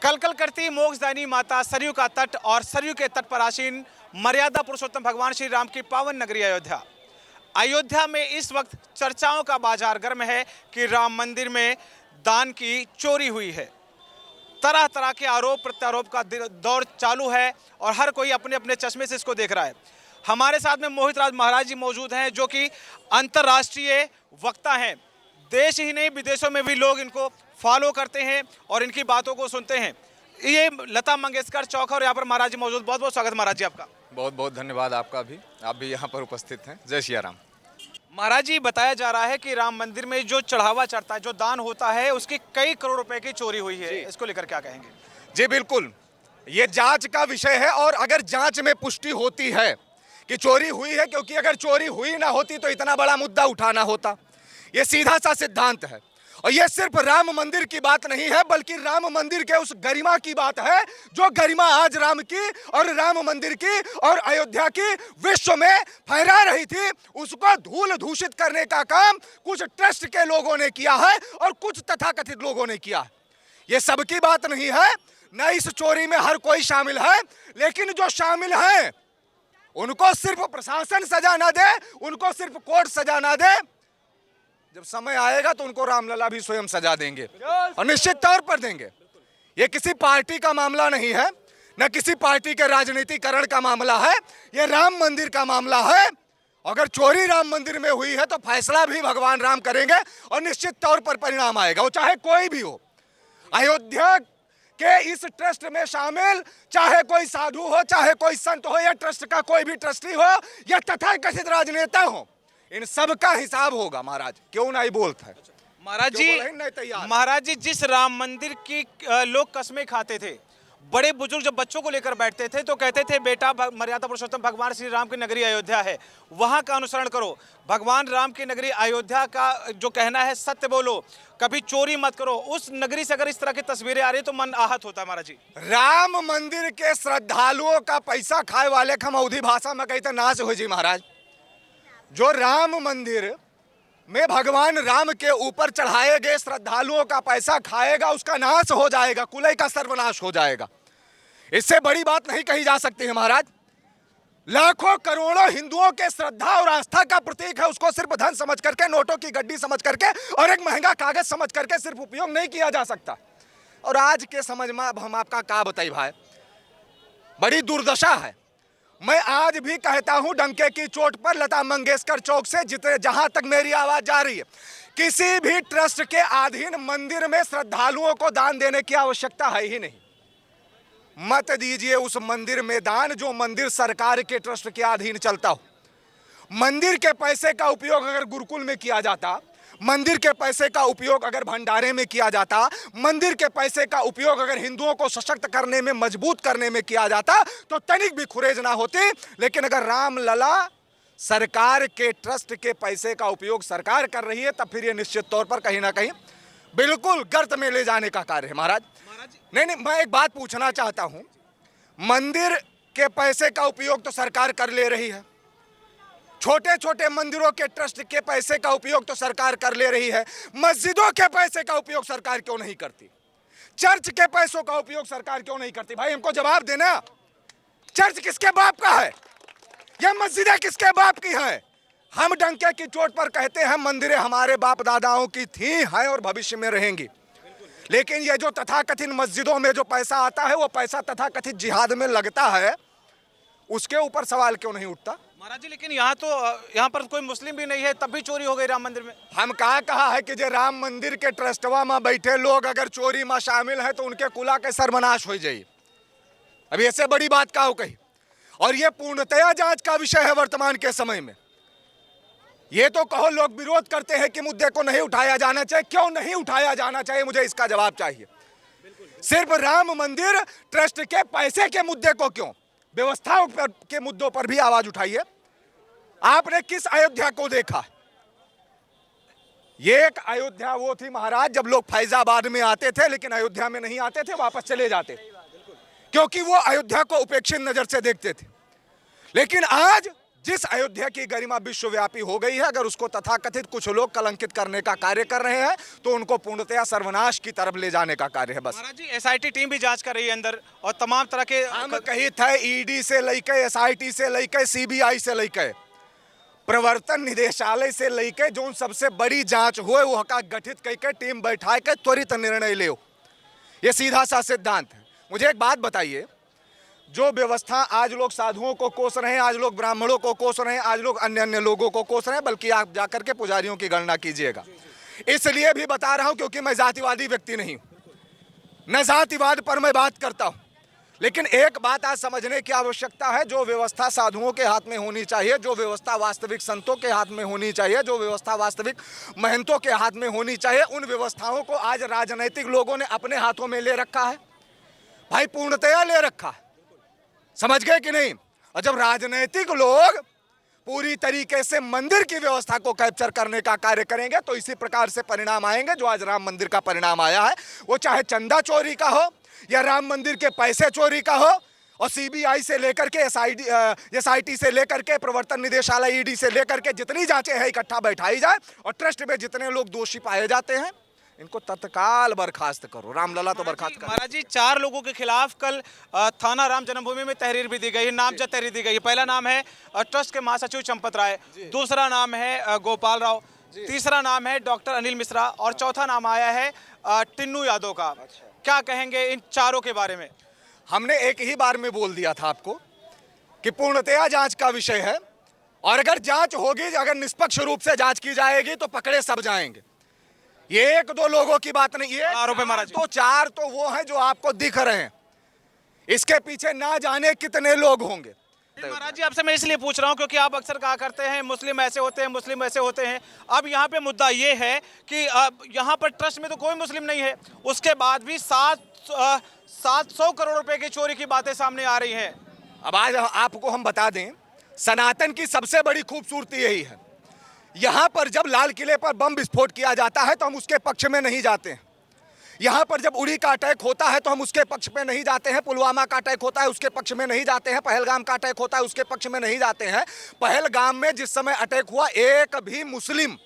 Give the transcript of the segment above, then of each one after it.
कलकल करती मोक्षदायिनी माता सरयू का तट और सरयू के तट पर आसीन मर्यादा पुरुषोत्तम भगवान श्री राम की पावन नगरी अयोध्या। अयोध्या में इस वक्त चर्चाओं का बाजार गर्म है कि राम मंदिर में दान की चोरी हुई है। तरह तरह के आरोप प्रत्यारोप का दौर चालू है और हर कोई अपने अपने चश्मे से इसको देख रहा है। हमारे साथ में मोहित राज महाराज जी मौजूद हैं, जो कि अंतर्राष्ट्रीय वक्ता हैं। देश ही नहीं विदेशों में भी लोग इनको फॉलो करते हैं और इनकी बातों को सुनते हैं। ये लता मंगेशकर चौक और यहाँ पर महाराज जी मौजूद। बहुत बहुत स्वागत महाराज जी आपका। बहुत बहुत धन्यवाद आपका भी, आप भी यहाँ पर उपस्थित हैं। जय सिया राम। महाराज जी, बताया जा रहा है कि राम मंदिर में जो चढ़ावा चढ़ता है, जो दान होता है, उसकी कई करोड़ रुपए की चोरी हुई है। इसको लेकर क्या कहेंगे? जी बिल्कुल, ये जांच का विषय है और अगर जांच में पुष्टि होती है कि चोरी हुई है, क्योंकि अगर चोरी हुई ना होती तो इतना बड़ा मुद्दा उठाना होता। ये सीधा सा सिद्धांत है और ये सिर्फ राम मंदिर की बात नहीं है, बल्कि राम मंदिर के उस गरिमा की बात है जो गरिमा आज राम की और राम मंदिर की और अयोध्या की विश्व में फहरा रही थी। उसको धूल दूषित करने का काम कुछ ट्रस्ट के लोगों ने किया है और कुछ तथाकथित लोगों ने किया है। ये सबकी बात नहीं है, न इस चोरी में हर कोई शामिल है, लेकिन जो शामिल है उनको सिर्फ प्रशासन सजा ना दे, उनको सिर्फ कोर्ट सजा ना दे, जब समय आएगा तो उनको रामलला भी स्वयं सजा देंगे और निश्चित तौर पर देंगे। ये किसी पार्टी का मामला नहीं है, न किसी पार्टी के राजनीतिकरण का मामला है, ये राम मंदिर का मामला है। अगर चोरी राम मंदिर में हुई है तो फैसला भी भगवान राम करेंगे और निश्चित तौर पर परिणाम आएगा, वो चाहे कोई भी हो। अयोध्या के इस ट्रस्ट में शामिल चाहे कोई साधु हो, चाहे कोई संत हो, या ट्रस्ट का कोई भी ट्रस्टी हो, या तथाकथित राजनेता हो, इन सब का हिसाब होगा। महाराज क्यों नहीं बोलता है? महाराज जी, जिस राम मंदिर की लोग कसमें खाते थे, बड़े बुजुर्ग जब बच्चों को लेकर बैठते थे तो कहते थे बेटा मर्यादा पुरुषोत्तम भगवान श्री राम की नगरी अयोध्या है, वहां का अनुसरण करो। भगवान राम की नगरी अयोध्या का जो कहना है सत्य बोलो, कभी चोरी मत करो। उस नगरी से अगर इस तरह की तस्वीरें आ रही तो मन आहत होता है। महाराज जी, राम मंदिर के श्रद्धालुओं का पैसा खाए वाले हम अवधी भाषा में कहते नाश हो जी। महाराज, जो राम मंदिर में भगवान राम के ऊपर चढ़ाए गए श्रद्धालुओं का पैसा खाएगा, उसका नाश हो जाएगा, कुलय का सर्वनाश हो जाएगा। इससे बड़ी बात नहीं कही जा सकती है। महाराज, लाखों करोड़ों हिंदुओं के श्रद्धा और आस्था का प्रतीक है, उसको सिर्फ धन समझ करके, नोटों की गड्डी समझ करके और एक महंगा कागज समझ करके सिर्फ उपयोग नहीं किया जा सकता। और आज के समझ में अब हम आपका क्या बताइए भाई, बड़ी दुर्दशा है। मैं आज भी कहता हूं डंके की चोट पर, लता मंगेशकर चौक से जितने जहां तक मेरी आवाज जा रही है, किसी भी ट्रस्ट के अधीन मंदिर में श्रद्धालुओं को दान देने की आवश्यकता है ही नहीं। मत दीजिए उस मंदिर में दान जो मंदिर सरकार के ट्रस्ट के अधीन चलता हो। मंदिर के पैसे का उपयोग अगर गुरुकुल में किया जाता, मंदिर के पैसे का उपयोग अगर भंडारे में किया जाता, मंदिर के पैसे का उपयोग अगर हिंदुओं को सशक्त करने में, मजबूत करने में किया जाता तो तनिक भी खुरेज ना होती। लेकिन अगर रामलला सरकार के ट्रस्ट के पैसे का उपयोग सरकार कर रही है, तब फिर ये निश्चित तौर पर कहीं ना कहीं बिल्कुल गर्त में ले जाने का कार्य है। महाराज नहीं, मैं एक बात पूछना चाहता हूं। मंदिर के पैसे का उपयोग तो सरकार कर ले रही है, छोटे छोटे मंदिरों के ट्रस्ट के पैसे का उपयोग तो सरकार कर ले रही है, मस्जिदों के पैसे का उपयोग सरकार क्यों नहीं करती? चर्च के पैसों का उपयोग सरकार क्यों नहीं करती? भाई हमको जवाब देना। चर्च किसके बाप का है? यह मस्जिदें किसके बाप की है? हम डंके की चोट पर कहते हैं मंदिरें हमारे बाप दादाओं की थी, हैं और भविष्य में रहेंगी। लेकिन ये जो तथाकथित मस्जिदों में जो पैसा आता है, वो पैसा तथाकथित जिहाद में लगता है, उसके ऊपर सवाल क्यों नहीं उठता? महाराज जी, लेकिन यहाँ पर कोई मुस्लिम भी नहीं है, तब भी चोरी हो गई राम मंदिर में। हम कहा है कि जो राम मंदिर के ट्रस्टवा में बैठे लोग अगर चोरी में शामिल है तो उनके कुला के सर्वनाश हो जाइए। अभी ऐसे बड़ी बात का हो कही, और ये पूर्णतया जांच का विषय है वर्तमान के समय में। ये तो कहो लोग विरोध करते हैं कि मुद्दे को नहीं उठाया जाना चाहिए, क्यों नहीं उठाया जाना चाहिए? मुझे इसका जवाब चाहिए। सिर्फ राम मंदिर ट्रस्ट के पैसे के मुद्दे को क्यों, व्यवस्थाओं के मुद्दों पर भी आवाज उठाइए। आपने किस अयोध्या को देखा? ये एक अयोध्या वो थी महाराज जब लोग फैजाबाद में आते थे, लेकिन अयोध्या में नहीं आते थे, वापस चले जाते, क्योंकि वो अयोध्या को उपेक्षित नजर से देखते थे। लेकिन आज जिस अयोध्या की गरिमा विश्वव्यापी हो गई है, अगर उसको तथाकथित कुछ लोग कलंकित करने का कार्य कर रहे हैं तो उनको पूर्णतया सर्वनाश की तरफ ले जाने का कार्य है। बस महाराज जी, एसआईटी टीम भी जांच कर रही है अंदर और तमाम तरह के हम कही थे ईडी से लेके एसआईटी से लेके सीबीआई से लेके प्रवर्तन निदेशालय से लेके जो सबसे बड़ी जांच हुए वो का गठित करके टीम बैठा के त्वरित निर्णय ले। ये सीधा सा सिद्धांत है। मुझे एक बात बताइए, जो व्यवस्था आज लोग साधुओं को कोस रहे हैं, आज लोग ब्राह्मणों को कोस रहे हैं, आज लोग अन्य अन्य लोगों को कोस रहे हैं, बल्कि आप जाकर के पुजारियों की गणना कीजिएगा। इसलिए भी बता रहा हूं क्योंकि मैं जातिवादी व्यक्ति नहीं हूं, न जातिवाद पर मैं बात करता हूं, लेकिन एक बात आज समझने की आवश्यकता है। जो व्यवस्था साधुओं के हाथ में होनी चाहिए, जो व्यवस्था वास्तविक संतों के हाथ में होनी चाहिए, जो व्यवस्था वास्तविक महंतों के हाथ में होनी चाहिए, उन व्यवस्थाओं को आज राजनैतिक लोगों ने अपने हाथों में ले रखा है। भाई पूर्णतया ले रखा है, समझ गए कि नहीं। और जब राजनीतिक लोग पूरी तरीके से मंदिर की व्यवस्था को कैप्चर करने का कार्य करेंगे तो इसी प्रकार से परिणाम आएंगे जो आज राम मंदिर का परिणाम आया है। वो चाहे चंदा चोरी का हो या राम मंदिर के पैसे चोरी का हो, और सीबीआई से लेकर के एसआईटी से लेकर के प्रवर्तन निदेशालय ईडी से लेकर के जितनी जांचें हैं इकट्ठा बैठाई जाए और ट्रस्ट में जितने लोग दोषी पाए जाते हैं इनको तत्काल बर्खास्त करो। रामलला तो बर्खास्त करो। महाराज जी, 4 लोगों के खिलाफ कल थाना राम जन्मभूमि में तहरीर भी दी गई है, नामजद तहरीर दी गई है। पहला नाम है ट्रस्ट के महासचिव चंपत राय, दूसरा नाम है गोपाल राव, तीसरा नाम है डॉक्टर अनिल मिश्रा और चौथा नाम आया है टिन्नू यादव का। क्या कहेंगे इन चारों के बारे में? हमने एक ही बार में बोल दिया था आपको कि पूर्णतया जांच का विषय है, और अगर जांच होगी, अगर निष्पक्ष रूप से जांच की जाएगी तो पकड़े सब जाएंगे। ये 1-2 लोगों की बात नहीं है, आरोप है महाराज। तो 4 तो वो हैं जो आपको दिख रहे हैं, इसके पीछे ना जाने कितने लोग होंगे। महाराज जी, आपसे मैं इसलिए पूछ रहा हूं क्योंकि आप अक्सर कहा करते हैं मुस्लिम ऐसे होते हैं, मुस्लिम ऐसे होते हैं। अब यहाँ पे मुद्दा ये है कि यहाँ पर ट्रस्ट में तो कोई मुस्लिम नहीं है, उसके बाद भी 700 करोड़ रुपए की चोरी की बातें सामने आ रही हैं। अब आज आपको हम बता दें, सनातन की सबसे बड़ी खूबसूरती यही है, यहाँ पर जब लाल किले पर बम विस्फोट किया जाता है तो हम उसके पक्ष में नहीं जाते हैं। यहाँ पर जब उड़ी का अटैक होता है तो हम उसके पक्ष में नहीं जाते हैं। पुलवामा का अटैक होता है उसके पक्ष में नहीं जाते हैं। पहलगाम का अटैक होता है उसके पक्ष में नहीं जाते हैं। पहलगाम में जिस समय अटैक हुआ एक भी मुस्लिम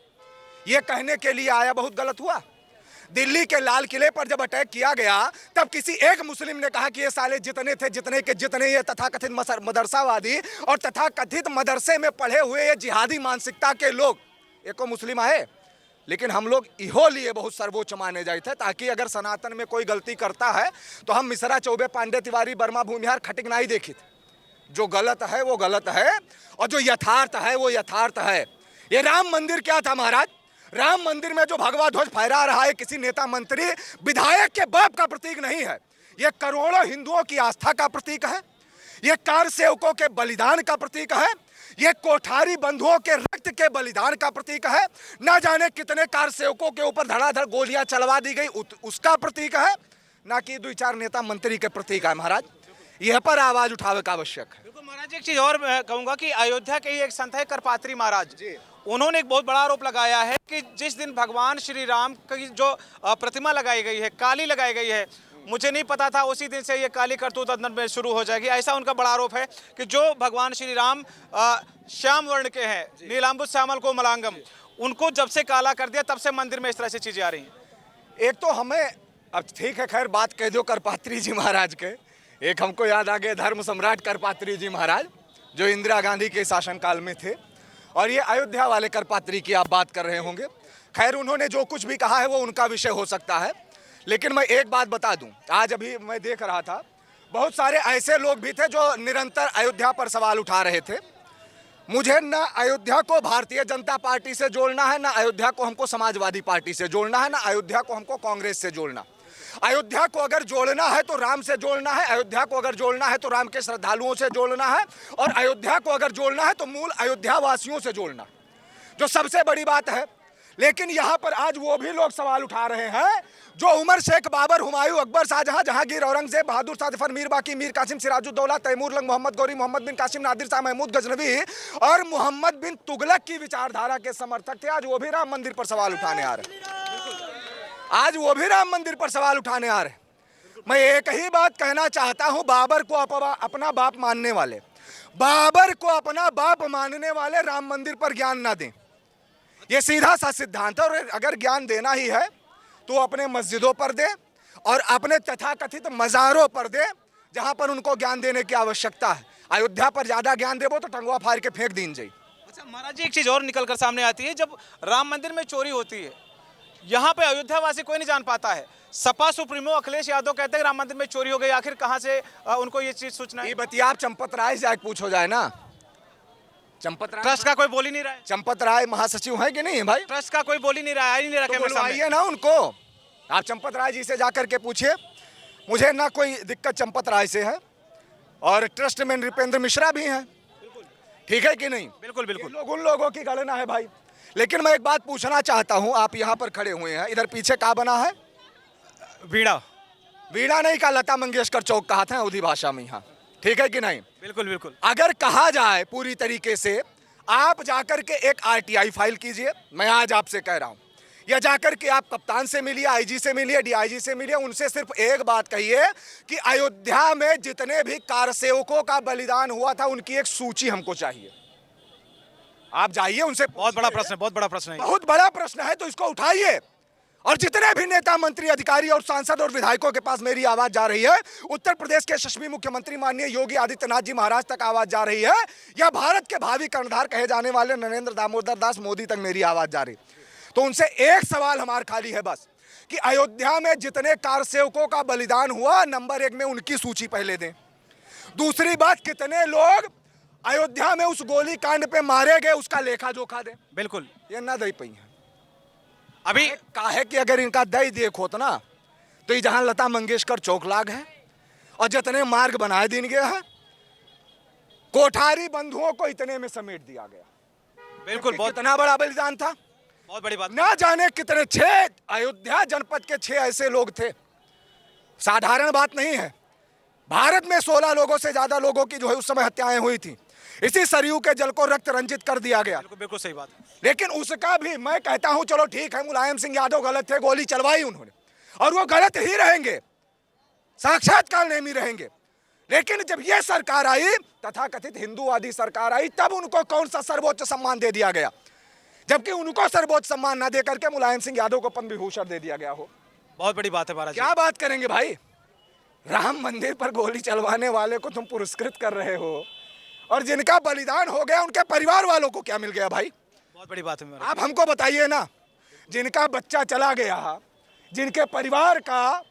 ये कहने के लिए आया बहुत गलत हुआ। दिल्ली के लाल किले पर जब अटैक किया गया तब किसी एक मुस्लिम ने कहा कि ये साले जितने थे जितने के जितने ये तथाकथित मदरसावादी और तथाकथित मदरसे में पढ़े हुए ये जिहादी मानसिकता के लोग एको मुस्लिम आए। लेकिन हम लोग इहो लिए बहुत सर्वोच्च माने जाए थे ताकि अगर सनातन में कोई गलती करता है तो हम मिश्रा, चौबे, पांडे, तिवारी, वर्मा, भूमिहार खटिक नहीं देखी थी। जो गलत है वो गलत है और जो यथार्थ है वो यथार्थ है। ये राम मंदिर क्या था महाराज? राम मंदिर में जो भगवा ध्वज फहरा रहा है किसी नेता, मंत्री, विधायक के बाप का प्रतीक नहीं है। ये करोड़ों हिंदुओं की आस्था का प्रतीक है। ये कार सेवकों के बलिदान का प्रतीक है। ये कोठारी बंधुओं के रक्त के बलिदान का प्रतीक है। ना जाने कितने कार सेवकों के ऊपर धड़ाधड़ गोलियां चलवा दी गई उसका प्रतीक है, ना कि 2-4 नेता मंत्री के प्रतीक है। महाराज, यह पर आवाज उठावे का आवश्यक है। बिल्कुल महाराज, एक चीज और मैं कहूंगा कि अयोध्या के ही एक संत है करपात्री महाराज जी, उन्होंने एक बहुत बड़ा आरोप लगाया है कि जिस दिन भगवान श्री राम की जो प्रतिमा लगाई गई है, काली लगाई गई है, मुझे नहीं पता था उसी दिन से ये काली करतूत अंदर में शुरू हो जाएगी। ऐसा उनका बड़ा आरोप है कि जो भगवान श्री राम श्याम वर्ण के हैं, नीलांबु श्यामल को मलांगम, उनको जब से काला कर दिया तब से मंदिर में इस तरह से चीजें आ रही हैं। एक तो हमें, अब ठीक है खैर बात कह दो करपात्री जी महाराज के, एक हमको याद आ गए धर्म सम्राट करपात्री जी महाराज जो इंदिरा गांधी के शासनकाल में थे, और ये अयोध्या वाले करपात्री की आप बात कर रहे होंगे। खैर उन्होंने जो कुछ भी कहा है वो उनका विषय हो सकता है, लेकिन मैं एक बात बता दूं, आज अभी मैं देख रहा था बहुत सारे ऐसे लोग भी थे जो निरंतर अयोध्या पर सवाल उठा रहे थे। मुझे ना अयोध्या को भारतीय जनता पार्टी से जोड़ना है, ना अयोध्या को हमको समाजवादी पार्टी से जोड़ना है, ना अयोध्या को हमको कांग्रेस से जोड़ना। अयोध्या को अगर जोड़ना है तो राम से जोड़ना है, अयोध्या को अगर जोड़ना है तो राम के श्रद्धालुओं से जोड़ना है, और अयोध्या को अगर जोड़ना है तो मूल अयोध्या वासियों से जोड़ना, जो सबसे बड़ी बात है। लेकिन यहाँ पर आज वो भी लोग सवाल उठा रहे हैं जो उमर, शेख, बाबर, हुमायूं, अकबर, शाहजहां, जहांगीर, औरंगजेब, बहादुर शाह जफर, मीर बाकी, मीर कासिम, सिराजुद्दौला, तैमूर लंग, मोहम्मद गौरी, मोहम्मद बिन कासिम, नादिर शाह, महमूद गजनवी और मोहम्मद बिन तुगलक की विचारधारा के समर्थक थे। आज वो भी राम मंदिर पर सवाल उठाने आ रहे हैं। आज वो भी राम मंदिर पर सवाल उठाने आ रहे हैं। मैं एक ही बात कहना चाहता हूं, बाबर को अपना बाप मानने वाले, बाबर को अपना बाप मानने वाले राम मंदिर पर ज्ञान ना दें। ये सीधा सा सिद्धांत है। और अगर ज्ञान देना ही है तो अपने मस्जिदों पर दे और अपने तथाकथित मज़ारों पर दे, जहां पर उनको ज्ञान देने की आवश्यकता है। अयोध्या पर ज्यादा ज्ञान देवो तो टंगवा फाड़ के फेंक दीन जाई। अच्छा महाराज जी, एक चीज और निकल कर सामने आती है, जब राम मंदिर में चोरी होती है यहाँ पे अयोध्या वासी कोई नहीं जान पाता है। सपा सुप्रीमो अखिलेश यादव कहते हैं राम मंदिर में चोरी हो गई, आखिर कहां से उनको ये चीज सूचना है? ये बतिया आप चंपत राय से पूछो जाए ना। चंपत राय ट्रस्ट का कोई बोल ही नहीं रहा है। चंपत राय महासचिव है कि नहीं है भाई? ट्रस्ट का कोई बोल ही नहीं रहा है, आ ही नहीं रहा तो कैमरे सामने। बुलवाइए ना उनको। आप चंपत राय जी से जाकर के पूछिए। मुझे ना कोई दिक्कत चंपत राय से है और ट्रस्ट में नृपेंद्र मिश्रा भी हैं, ठीक है कि नहीं? बिल्कुल बिल्कुल। लोग उन लोगों की गणना है भाई। लेकिन मैं एक बात पूछना चाहता हूं, आप यहाँ पर खड़े हुए हैं, इधर पीछे क्या बना है? वीणा। वीणा नहीं कहा, लता मंगेशकर चौक कहा था अवधी भाषा में यहाँ, ठीक है कि नहीं? बिल्कुल बिल्कुल। अगर कहा जाए पूरी तरीके से, आप जाकर के एक आरटीआई फाइल कीजिए, मैं आज आपसे कह रहा हूं, या जाकर के आप कप्तान से मिलिए, आईजी से मिलिए, डीआईजी से मिलिए, उनसे सिर्फ एक बात कहिए कि अयोध्या में जितने भी कारसेवकों का बलिदान हुआ था उनकी एक सूची हमको चाहिए। आप जाइए उनसे। बहुत बड़ा प्रश्न है, बहुत बड़ा प्रश्न है। बहुत बड़ा प्रश्न है, तो इसको उठाइए। और जितने भी नेता, मंत्री, अधिकारी और सांसद और विधायकों के पास मेरी आवाज जा रही है, उत्तर प्रदेश के यशस्वी मुख्यमंत्री माननीय योगी आदित्यनाथ जी महाराज तक आवाज जा रही है, या भारत के भावी कर्णधार कहे जाने वाले नरेंद्र दामोदर दास मोदी तक मेरी आवाज जा रही, तो उनसे एक सवाल हमारा खाली है बस, कि अयोध्या में जितने कारसेवकों का बलिदान हुआ, नंबर 1 में उनकी सूची पहले दें। दूसरी बात, कितने लोग अयोध्या में उस गोली कांड पे मारे गए, उसका लेखा जोखा दें। बिल्कुल। ये ना दई पई है अभी काहे कि अगर इनका दई देख होता ना, तो ये जहां लता मंगेशकर चौक लाग है और जितने मार्ग बनाए दिन गए हैं, कोठारी बंधुओं को इतने में समेट दिया गया। बिल्कुल, बहुत इतना बड़ा बलिदान था। बहुत बड़ी बात। ना जाने कितने 6 अयोध्या जनपद के 6 ऐसे लोग थे, साधारण बात नहीं है। भारत में 16 लोगों से ज्यादा लोगों की जो है उस समय हत्याएं हुई थी। इसी सरयू के जल को रक्त रंजित कर दिया गया। बिल्कुल बिल्कुल सही बात है। लेकिन उसका भी मैं कहता हूं, चलो ठीक है, मुलायम सिंह यादव गलत थे, गोली चलवाई उन्होंने, और वो गलत ही रहेंगे, साक्षात्कार नेमी रहेंगे। लेकिन जब ये सरकार आई, तथाकथित हिंदूवादी सरकार आई, तब उनको कौन सा सर्वोच्च सम्मान दे दिया गया? जबकि उनको सर्वोच्च सम्मान ना दे करके मुलायम सिंह यादव को पद्म विभूषण दे दिया गया हो। बहुत बड़ी बात है महाराज। क्या बात करेंगे भाई? राम मंदिर पर गोली चलवाने वाले को तुम पुरस्कृत कर रहे हो, और जिनका बलिदान हो गया उनके परिवार वालों को क्या मिल गया भाई? बहुत बड़ी बात है। आप हमको बताइए ना, जिनका बच्चा चला गया, जिनके परिवार का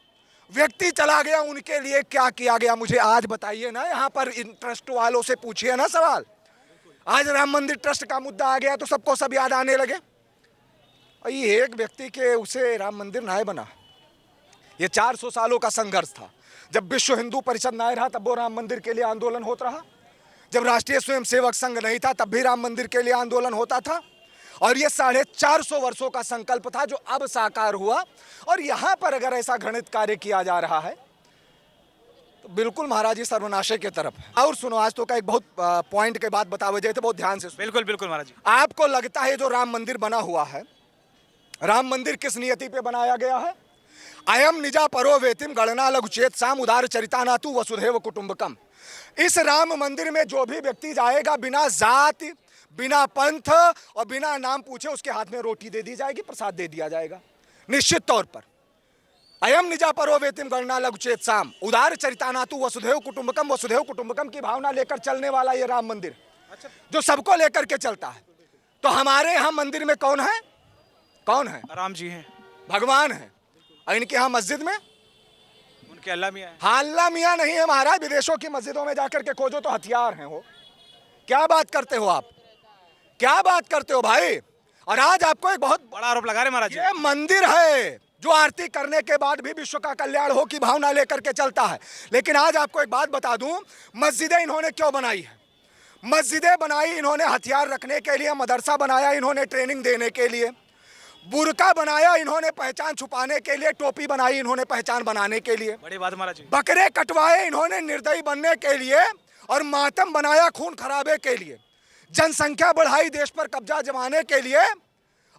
व्यक्ति चला गया, उनके लिए क्या किया गया? मुझे आज बताइए ना। यहाँ पर ट्रस्ट वालों से पूछिए ना सवाल। आज राम मंदिर ट्रस्ट का मुद्दा आ गया तो सबको सब याद आने लगे। ये एक व्यक्ति के उसे राम मंदिर ना बना। ये 400 सालों का संघर्ष था। जब विश्व हिंदू परिषद ना रहा तब वो राम मंदिर के लिए आंदोलन होता रहा। जब राष्ट्रीय स्वयंसेवक संघ नहीं था तब भी राम मंदिर के लिए आंदोलन होता था। और ये 450 वर्षों का संकल्प था जो अब साकार हुआ। और यहाँ पर अगर ऐसा घृणित कार्य किया जा रहा है तो बिल्कुल महाराज जी सर्वनाशय की तरफ है। और सुनो, आज तो का एक बहुत पॉइंट के बात बतावे जाए तो बहुत ध्यान से सुनो। बिल्कुल बिल्कुल महाराज जी। आपको लगता है जो राम मंदिर बना हुआ है, राम मंदिर किस नियति पे बनाया गया है? अयम निजा परो वेतिम गणना लघुचेत साम उदार चरितानातु वसुधैव कुटुंबकम। इस राम मंदिर में जो भी व्यक्ति जाएगा, बिना जाति, बिना पंथ और बिना नाम पूछे उसके हाथ में रोटी दे दी जाएगी, प्रसाद दे दिया जाएगा निश्चित तौर पर। अयम निजा परो वेतिम गणना लघुचेत साम उदार चरितानातु वसुधैव कुटुंबकम की भावना लेकर चलने वाला ये राम मंदिर, जो सबको लेकर के चलता है। तो हमारे यहाँ मंदिर में कौन है? कौन है? राम जी हैं, भगवान है। और इनके यहाँ मस्जिद में उनके अल्लाह मियां है। हाँ, अल्लाह मियाँ नहीं है महाराज। विदेशों की मस्जिदों में जाकर के खोजो तो हथियार हैं वो। क्या बात करते हो आप? क्या बात करते हो भाई? और आज आपको एक बहुत बड़ा आरोप लगा रहे महाराज जी। ये मंदिर है जो आरती करने के बाद भी विश्व का कल्याण हो की भावना लेकर के चलता है। लेकिन आज आपको एक बात बता दूं, मस्जिदें इन्होंने क्यों बनाई है? मस्जिदें बनाई इन्होंने हथियार रखने के लिए, मदरसा बनाया इन्होंने ट्रेनिंग देने के लिए, बुर्का बनाया इन्होंने पहचान छुपाने के लिए, टोपी बनाई इन्होंने पहचान बनाने के लिए, बड़ी बात महाराज जी। बकरे कटवाए इन्होंने निर्दयी बनने के लिए, और मातम बनाया खून खराबे के लिए, जनसंख्या बढ़ाई देश पर कब्जा जमाने के लिए,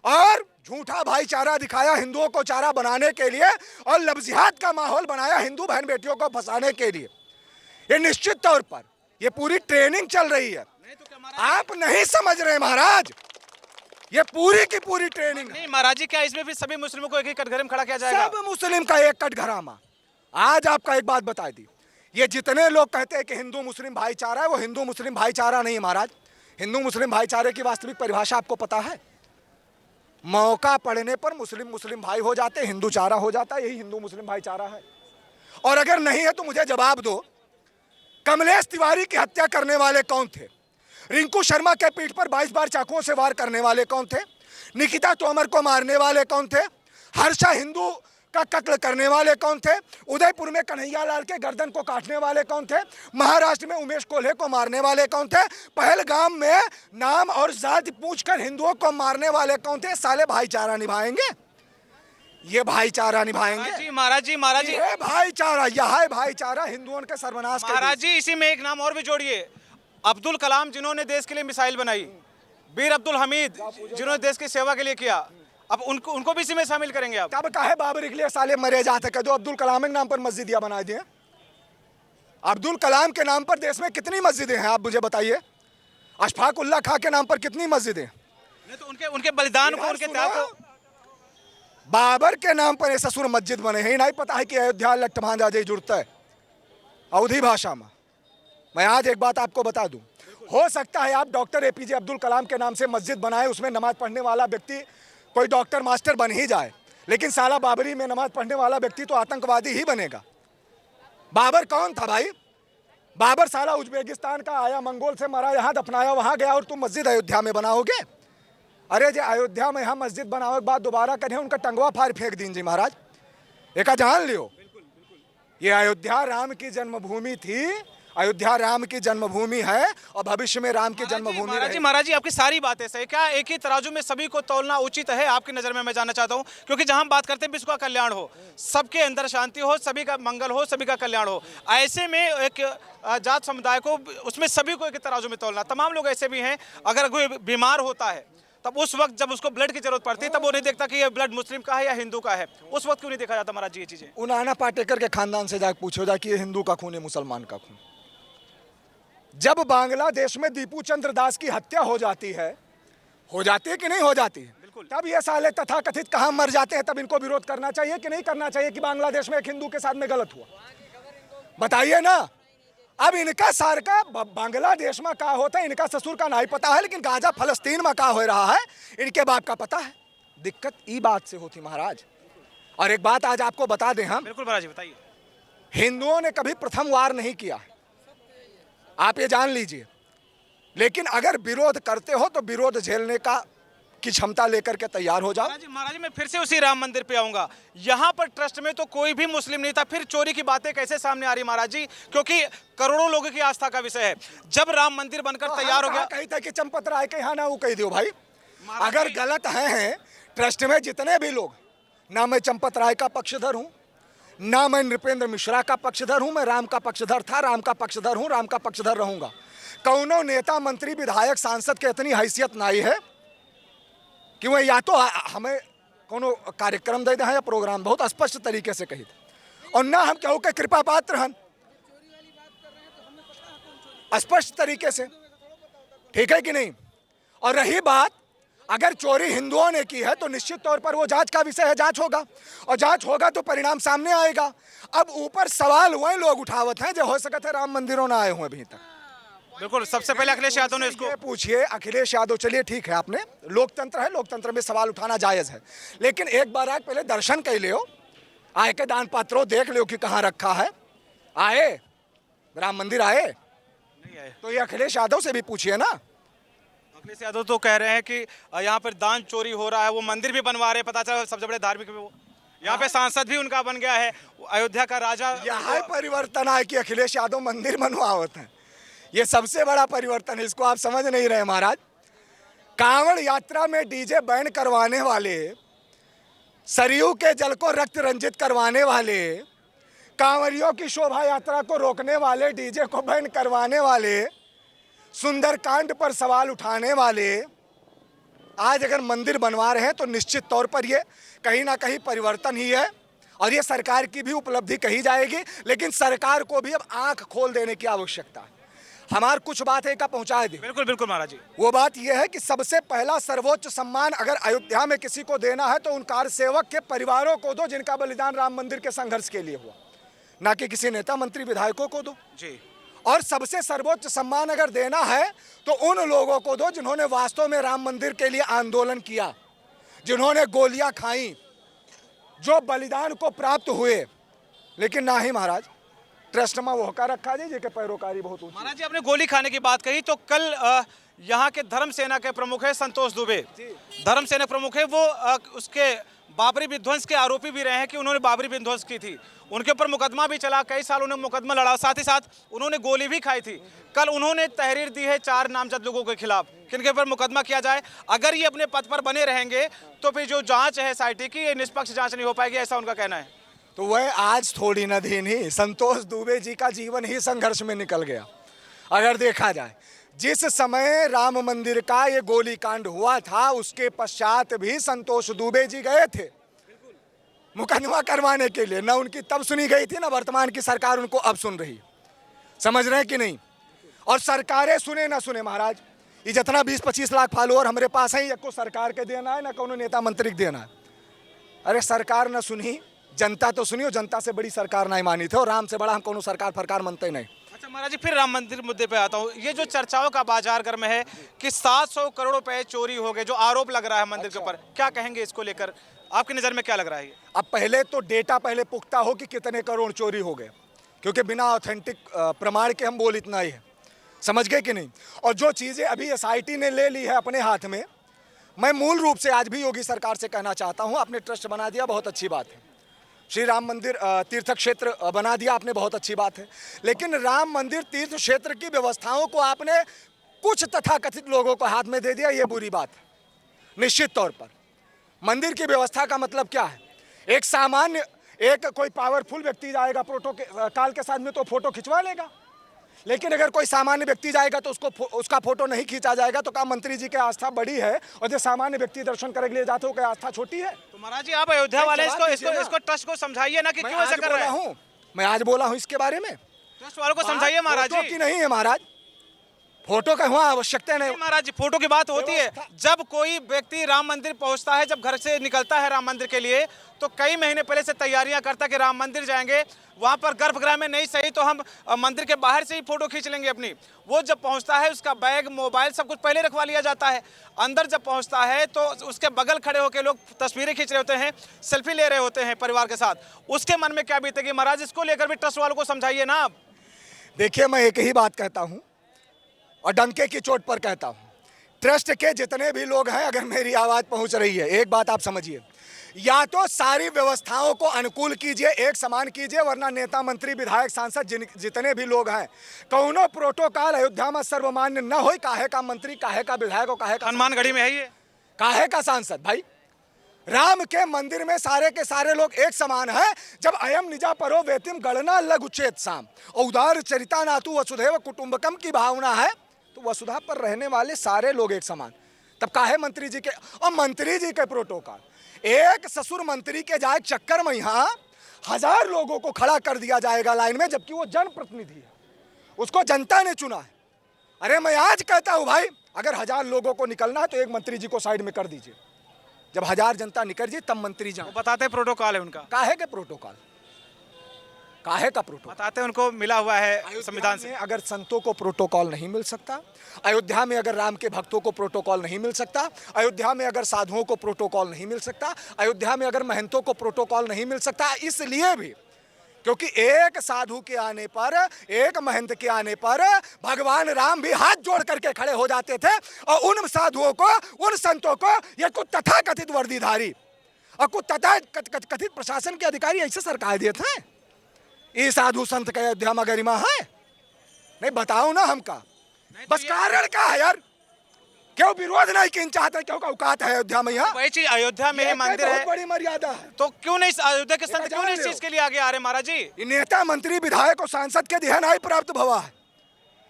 और झूठा भाईचारा दिखाया हिंदुओं को चारा बनाने के लिए, और लफ्जियात का माहौल बनाया हिंदू बहन बेटियों को फंसाने के लिए। ये निश्चित तौर पर ये पूरी ट्रेनिंग चल रही है। नहीं तो क्या महाराज, आप नहीं समझ रहे महाराज, ये पूरी की पूरी ट्रेनिंग है। नहीं महाराज जी, क्या इसमें फिर सभी मुस्लिमों को एक ही कटघरे में खड़ा किया जाएगा? सब मुस्लिम का एक कटघरामा। आज आपका एक बात बता दी, ये जितने लोग कहते हैं कि हिंदू मुस्लिम भाईचारा है, वो हिंदू मुस्लिम भाईचारा नहीं है महाराज। हिंदू मुस्लिम भाईचारे की वास्तविक परिभाषा आपको पता है? मौका पड़ने पर मुस्लिम मुस्लिम भाई हो जाते, हिंदू चारा हो जाता है, यही हिंदू मुस्लिम भाईचारा है। और अगर नहीं है तो मुझे जवाब दो, कमलेश तिवारी की हत्या करने वाले कौन थे? रिंकू शर्मा के पीठ पर 22 बार चाकुओं से वार करने वाले कौन थे? निकिता तोमर को मारने वाले कौन थे? हर्षा हिंदू का कत्ल करने वाले कौन थे? उदयपुर में कन्हैयालाल के गर्दन को काटने वाले कौन थे? महाराष्ट्र में उमेश कोल्हे को मारने वाले कौन थे? पहलगाम में नाम और जाति पूछकर हिंदुओं को मारने वाले कौन थे? साले भाईचारा निभाएंगे? ये भाईचारा निभाएंगे? महाराज जी, महाराज जी, ये भाईचारा, यह है भाईचारा हिंदुओं के सर्वनाश के महाराज जी, इसी में एक नाम और भी जोड़िए। अब्दुल कलाम जिन्होंने देश के लिए मिसाइल बनाई, बीर अब्दुल हमीद जिन्होंने देश की सेवा के लिए किया, अब उनको भी इसी में शामिल करेंगे आप? तब काहे बाबर के लिए साले मरे जाते? कह दो अब्दुल कलाम के नाम पर मस्जिदियां बना दिए। अब्दुल कलाम के नाम पर देश में कितनी मस्जिदें हैं आप मुझे बताइए? अशफाक उल्लाह खां के नाम पर कितनी मस्जिदें? नहीं तो उनके बलिदान को, उनके त्याग को। बाबर के नाम पर ऐसा ससुर मस्जिद बने हैं, नहीं पता है कि अयोध्या लट्ठ भांजा जे जुड़ता है अवधी भाषा में। मैं आज एक बात आपको बता दूं, हो सकता है आप डॉक्टर एपीजे अब्दुल कलाम के नाम से मस्जिद बनाए, उसमें नमाज पढ़ने वाला व्यक्ति कोई डॉक्टर मास्टर बन ही जाए, लेकिन साला बाबरी में नमाज पढ़ने वाला व्यक्ति तो आतंकवादी ही बनेगा। बाबर कौन था भाई? बाबर साला उज्बेकिस्तान का आया, मंगोल से मरा, यहाँ दफनाया, वहाँ गया, और तुम मस्जिद अयोध्या में बनाओगे? अरे जो अयोध्या में यहाँ मस्जिद बनाओ के बाद दोबारा करें उनका टंगवा फाड़ फेंक दीजिए महाराज, एक जान लियो। ये अयोध्या राम की जन्मभूमि थी, अयोध्या राम की जन्मभूमि है और भविष्य में राम की जन्मभूमि रहेगी। महाराज जी, आपकी सारी बातें सही, क्या एक ही तराजू में सभी को तौलना उचित है आपकी नज़र में? मैं जानना चाहता हूं, क्योंकि जहां हम बात करते हैं विश्व का कल्याण हो, सबके अंदर शांति हो, सभी का मंगल हो, सभी का कल्याण हो, ऐसे में एक जात समुदाय को, उसमें सभी को एक ही तराजू में तौलना। तमाम लोग ऐसे भी हैं, अगर कोई बीमार होता है तब उस वक्त जब उसको ब्लड की जरूरत पड़ती है तब वो नहीं देखता कि ये ब्लड मुस्लिम का है या हिंदू का है, उस वक्त क्यों नहीं देखा जाता महाराज जी ये चीजें? उन नाना पाटेकर के खानदान से जाकर पूछो जा कि ये हिंदू का खून है मुसलमान का खून। जब बांग्लादेश में दीपू चंद्र दास की हत्या हो जाती है कि नहीं हो जाती है, तब ये साले तथाकथित कहाँ मर जाते हैं, तब इनको विरोध करना चाहिए कि नहीं करना चाहिए कि बांग्लादेश में एक हिंदू के साथ में गलत हुआ? बताइए ना। अब इनका सार का बांग्लादेश में क्या होता है, इनका ससुर का नहीं पता है, लेकिन गाजा फलस्तीन में क्या हो रहा है इनके बाप का पता है। दिक्कत ई बात से होती महाराज। और एक बात आज आपको बता दें हम, बिल्कुल महाराज जी बताइए। हिंदुओं ने कभी प्रथम वार नहीं किया, आप ये जान लीजिए, लेकिन अगर विरोध करते हो तो विरोध झेलने की क्षमता लेकर के तैयार हो जाओ। महाराज जी, मैं फिर से उसी राम मंदिर पे आऊंगा। यहाँ पर ट्रस्ट में तो कोई भी मुस्लिम नहीं था, फिर चोरी की बातें कैसे सामने आ रही महाराज जी? क्योंकि करोड़ों लोगों की आस्था का विषय है। जब राम मंदिर बनकर तैयार हो गया, कही था कि चंपत राय के यहाँ ना वो कह दो भाई, अगर गलत है ट्रस्ट में जितने भी लोग, ना मैं चंपत राय का पक्षधर हूँ, ना मैं नृपेंद्र मिश्रा का पक्षधर हूँ, मैं राम का पक्षधर था, राम का पक्षधर हूँ, राम का पक्षधर रहूंगा। कौनो नेता मंत्री विधायक सांसद के इतनी हैसियत नहीं है कि वह या तो हमें कोनो कार्यक्रम दे दें या प्रोग्राम, बहुत स्पष्ट तरीके से कही थे, और ना हम केहू के कृपा पात्र हैं, स्पष्ट तरीके से, ठीक है कि नहीं? और रही बात, अगर चोरी हिंदुओं ने की है तो निश्चित तौर पर वो जांच का विषय है, जांच होगा, और जांच होगा तो परिणाम सामने आएगा। अब ऊपर सवाल वही लोग उठावत हैं जो हो सकता है राम मंदिरों ना आए हुए अभी तक। बिल्कुल, सबसे पहले अखिलेश यादव ने इसको पूछिए, अखिलेश यादव, चलिए ठीक है, आपने लोकतंत्र है, लोकतंत्र में सवाल उठाना जायज है, लेकिन एक बार आके पहले दर्शन कर लियो, आए के दान पात्रों देख लियो कि कहाँ रखा है। आए राम मंदिर आए नहीं आए तो ये अखिलेश यादव से भी पूछिए ना। अखिलेश यादव तो कह रहे हैं कि यहाँ पर दान चोरी हो रहा है, वो मंदिर भी बनवा रहे हैं, पता चला सबसे बड़े धार्मिक वो यहाँ पे सांसद भी उनका बन गया है, अयोध्या का राजा। यहाँ परिवर्तन है कि अखिलेश यादव मंदिर बनवावत है, ये सबसे बड़ा परिवर्तन है, इसको आप समझ नहीं रहे महाराज। कांवड़ यात्रा में डीजे बैन करवाने वाले, सरयू के जल को रक्त रंजित करवाने वाले, कांवरियों की शोभा यात्रा को रोकने वाले, डीजे को बैन करवाने वाले, सुंदरकांड पर सवाल उठाने वाले आज अगर मंदिर बनवा रहे हैं तो निश्चित तौर पर ये कहीं ना कहीं परिवर्तन ही है, और ये सरकार की भी उपलब्धि कही जाएगी, लेकिन सरकार को भी अब आंख खोल देने की आवश्यकता है। हमार कुछ बात एक पहुंचा दी। बिल्कुल बिल्कुल महाराज जी। वो बात यह है कि सबसे पहला सर्वोच्च सम्मान अगर अयोध्या में किसी को देना है तो उन कार सेवक के परिवारों को दो जिनका बलिदान राम मंदिर के संघर्ष के लिए हुआ, ना कि किसी नेता मंत्री विधायकों को दो जी। और सबसे सर्वोच्च सम्मान अगर देना है तो उन लोगों को दो जिन्होंने वास्तव में राम मंदिर के लिए आंदोलन किया, जिन्होंने गोलियां खाई, जो बलिदान को प्राप्त हुए। लेकिन ना ही महाराज, ट्रस्ट में वो का रखा जी के पैरोकारी बहुत ऊंची। महाराज जी आपने गोली खाने की बात कही, तो कल यहाँ के धर्म सेना के प्रमुख है संतोष दुबे, धर्म सेना प्रमुख है, वो उसके बाबरी विध्वंस के आरोपी भी रहे हैं कि उन्होंने बाबरी विध्वंस की थी। उनके ऊपर मुकदमा भी चला, कई साल उन्होंने मुकदमा लड़ा, साथ ही साथ उन्होंने गोली भी खाई थी। कल उन्होंने तहरीर दी है 4 नामजद लोगों के खिलाफ, किनके ऊपर मुकदमा किया जाए। अगर ये अपने पद पर बने रहेंगे तो फिर जो जांच है एसआईटी की, ये निष्पक्ष जांच नहीं हो पाएगी, ऐसा उनका कहना है। तो वह आज थोड़ी न दिन ही संतोष दुबे जी का जीवन ही संघर्ष में निकल गया। अगर देखा जाए जिस समय राम मंदिर का ये गोलीकांड हुआ था उसके पश्चात भी संतोष दुबे जी गए थे मुकदमा करवाने के लिए। न उनकी तब सुनी गई थी, न वर्तमान की सरकार उनको अब सुन रही। समझ रहे हैं कि नहीं? और सरकारें सुने ना सुने महाराज, ये जितना 20-25 लाख फॉलोअर हमारे पास है, ये को सरकार के देना है ना कोनो नेता मंत्री के देना है। अरे सरकार न सुनी, जनता तो सुनियो, जनता से बड़ी सरकार नहीं मानी थे और राम से बड़ा हम कोनो सरकार फरकार मानते नहीं। अच्छा महाराज जी, फिर राम मंदिर मुद्दे पे आता हूँ। ये जो चर्चाओं का बाजार गर्म है कि 700 करोड़ रुपए चोरी हो गए, जो आरोप लग रहा है मंदिर के ऊपर, क्या कहेंगे इसको लेकर? आपकी नज़र में क्या लग रहा है? अब पहले तो डेटा पहले पुख्ता हो कि कितने करोड़ चोरी हो गए, क्योंकि बिना ऑथेंटिक प्रमाण के हम बोल इतना ही है। समझ गए कि नहीं? और जो चीज़ें अभी एसआईटी ने ले ली है अपने हाथ में, मैं मूल रूप से आज भी योगी सरकार से कहना चाहता हूँ, आपने ट्रस्ट बना दिया, बहुत अच्छी बात है। श्री राम मंदिर तीर्थ क्षेत्र बना दिया आपने, बहुत अच्छी बात है। लेकिन राम मंदिर तीर्थ क्षेत्र की व्यवस्थाओं को आपने कुछ तथाकथित लोगों को हाथ में दे दिया, ये बुरी बात है निश्चित तौर पर। मंदिर की व्यवस्था का मतलब क्या है? एक सामान्य एक कोई पावरफुल व्यक्ति जाएगा प्रोटोकॉल के साथ में तो फोटो खिंचवा लेगा, लेकिन अगर कोई सामान्य व्यक्ति जाएगा तो उसका फोटो नहीं खींचा जाएगा। तो क्या मंत्री जी की आस्था बड़ी है और जो सामान्य व्यक्ति दर्शन करने के लिए जाते हो क्या आस्था छोटी है? तो महाराज जी आप अयोध्या वाले इसको ट्रस्ट को समझाइए ना कि क्यों ऐसा कर रहे हैं। मैं आज बोला हूँ इसके बारे में, ट्रस्ट वालों को समझाइए महाराज जी। की नहीं है महाराज, फोटो का वहाँ आवश्यकता नहीं महाराज जी। फोटो की बात होती है जब कोई व्यक्ति राम मंदिर पहुंचता है, जब घर से निकलता है राम मंदिर के लिए, तो कई महीने पहले से तैयारियां करता है कि राम मंदिर जाएंगे, वहां पर गर्भगृह में नहीं सही तो हम मंदिर के बाहर से ही फोटो खींच लेंगे अपनी। वो जब पहुंचता है उसका बैग, मोबाइल, सब कुछ पहले रखवा लिया जाता है। अंदर जब पहुंचता है तो उसके बगल खड़े होकर लोग तस्वीरें खींच रहे होते हैं, सेल्फी ले रहे होते हैं परिवार के साथ। उसके मन में क्या बीतेगी महाराज? इसको लेकर भी ट्रस्ट वालों को समझाइए ना आप। देखिए, मैं एक ही बात कहता हूँ और डंके की चोट पर कहता हूँ, ट्रस्ट के जितने भी लोग हैं, अगर मेरी आवाज़ पहुँच रही है, एक बात आप समझिए, या तो सारी व्यवस्थाओं को अनुकूल कीजिए, एक समान कीजिए, वरना नेता मंत्री विधायक सांसद जितने भी लोग हैं, कौनो प्रोटोकॉल अयोध्या में सर्वमान्य न हो। काहे का मंत्री, काहे का विधायक और काहे का हनुमानगढ़ी में है ये, काहे का सांसद? भाई राम के मंदिर में सारे के सारे लोग एक समान है। जब अयम निजा परो वेतिम गणना लघु चेत साम और उदार चरिता नातु वसुधैव कुटुंबकम की भावना है, तो वसुधा पर रहने वाले सारे लोग एक समान। तब काहे मंत्री जी के और मंत्री जी के प्रोटोकॉल? एक ससुर मंत्री के जाए चक्कर में यहाँ 1000 लोगों को खड़ा कर दिया जाएगा लाइन में, जबकि वो जनप्रतिनिधि है, उसको जनता ने चुना है। अरे मैं आज कहता हूँ भाई, अगर 1000 लोगों को निकलना है तो एक मंत्री जी को साइड में कर दीजिए, जब 1000 जनता निकल जाए तब मंत्री जाए। बताते हैं प्रोटोकॉल है उनका। काहे के प्रोटोकॉल? काहे का प्रोटोकॉल? बताते हैं उनको मिला हुआ है संविधान से। अगर संतों को प्रोटोकॉल नहीं मिल सकता, अयोध्या में अगर राम के भक्तों को प्रोटोकॉल नहीं मिल सकता, अयोध्या में अगर साधुओं को प्रोटोकॉल नहीं मिल सकता, अयोध्या में अगर महंतों को प्रोटोकॉल नहीं मिल सकता, इसलिए भी क्योंकि एक साधु के आने पर, एक महंत के आने पर भगवान राम भी हाथ जोड़ करके खड़े हो जाते थे। और उन साधुओं को, उन संतों को ये कुछ तथाकथित वर्दीधारी और कुछ तथाकथित प्रशासन के अधिकारी ऐसे सरकार देते हैं। ये साधु संत का अयोध्या में गरिमा है? नहीं, बताओ ना हमका, बस कारण क्या है यार? क्यों विरोध नहीं किन चाहते? क्यों का औकात है अयोध्या में? यहाँ वही चीज, अयोध्या में ही मंदिर है, बड़ी मर्यादा है। तो क्यों नहीं अयोध्या के संत क्यों नहीं इस चीज के लिए आगे आ रहे महाराज जी? नेता मंत्री विधायक और सांसद के देन ही प्राप्त भवा है,